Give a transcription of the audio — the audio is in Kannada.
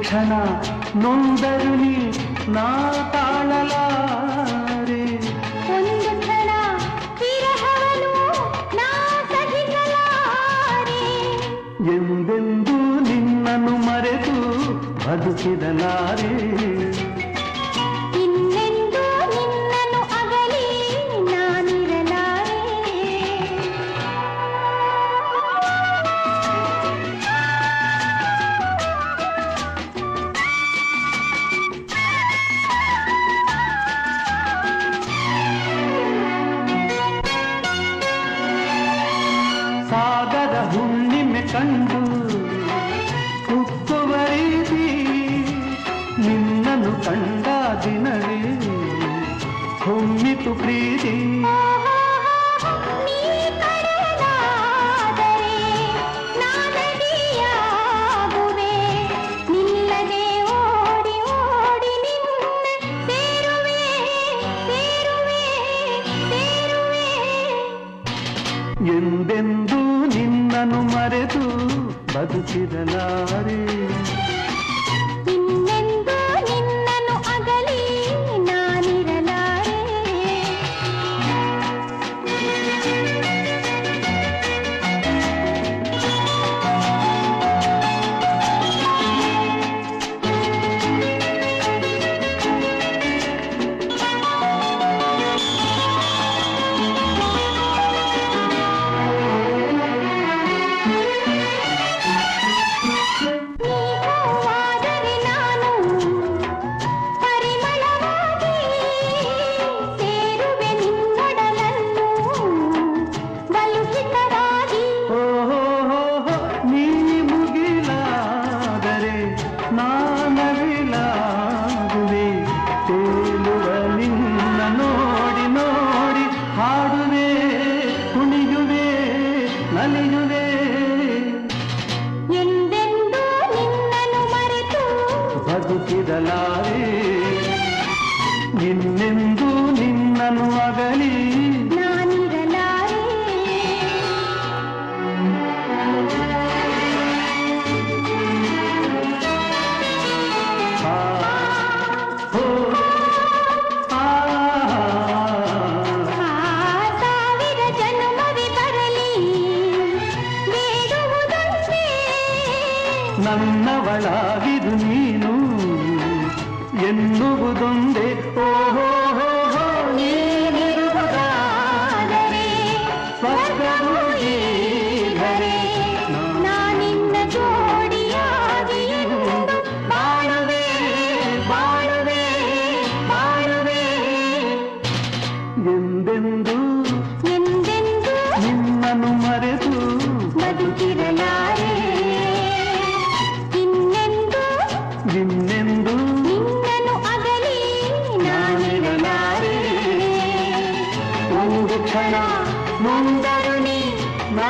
ಕ್ಷಣ ನೊಂದರು ನೀ ನಾ ತಾಳಲಾರೆ. ಒಂದು ಕ್ಷಣ ವಿರಹವನು ನಾ ಸಹಿಸಲಾರೆ. ಎಂದೆಂದೂ ನಿನ್ನನ್ನು ಮರೆತು ಬದುಕಿದಲಾರೆ. ಇನ್ನೆಂದೂ ನಿನ್ನನ್ನು ಅಗಲಿ ನಾನಿರಲಾರೆ. ಸಾಗರ ಹುಣ್ಣಿಮೆ ಕಂಡು ಉಕ್ಕುವ ರೀತಿ ನಿನ್ನನ್ನು ಕಂಡ ದಿನವೇ ಹೊಮ್ಮಿತು ಪ್ರೀತಿ. ನೀ ಕಡಲಾದರೆ ನಾನದಿಯಾಗುವೆ. ನಿಲ್ಲದೆ ಓಡಿ ಓಡಿ ನಿನ್ನ ಸೇರುವೆ ಸೇರುವೆ ಸೇರುವೆ. ಎಂದೆಂದೂ ನಿನ್ನನ್ನು ಮರೆತು ಬದುಕಿದಲಾರೆ. ಇನ್ನೆಂದೂ ನಿನ್ನನ್ನು ಅಗಲಿ ನಾನಿರಲಾರೆ. ನೀವಾದರೆ ನಾನು ಪರಿಮಳವಾಗಿ ಸೇರುವೆ ನಿನ್ನೊಡಲನ್ನು ಬಲುಹಿತವಾಗಿ. ಓಹೋ ನೀ ಮುಗಿಲಾದರೆ ನಾನವಿಲಾಗುವೆ. ತೇಲುವ ನಿನ್ನ ನೋಡಿ ನೋಡಿ ಹಾಡುವೆ ಕುಣಿಯುವೆ ನಲಿಯುವೆ. ಎಂದೆಂದೂ ನಿನ್ನನ್ನು ಮರೆತು ಬದುಕಿದಲಾರೆ. ಇನ್ನೆಂದೂ ನಿನ್ನನ್ನು ಅಗಲಿ ನಾನಿರಲಾರೆ. ಆ, ಹೋ, ಆ. ಆ ಸಾವಿರ ಜನ್ಮವೇ ಬರಲಿ ಬೇಡುವುದೊಂದೇ. ನನ್ನವಳಾಗಿದು ನೀನು ಎನ್ನುವುದೊಂದೇ. ಓಹೋ ನೀನಿರುವುದಾದರೆ ಸ್ವರ್ಗವು ಈಗಲೇ. ನಾನಿನ್ನ ಜೋಡಿಯಾಗಿ ಎಂದು ಬಾಳುವೆ ಬಾಳುವೆ ಬಾಳುವೆ. ಎಂದೆಂದೂ ಎಂದೆಂದೂ ನಿನ್ನನ್ನು ಮರೆತು ಬದುಕಿರಲಾರೆ. ಇನ್ನೆಂದೂ ಇನ್ನೆಂದೂ ನಿನ್ನನ್ನು ಅಗಲಿ ನಾನಿರಲಾರೆ. ಒಂದು ಕ್ಷಣ ನೊಂದರು ನೀ ನಾ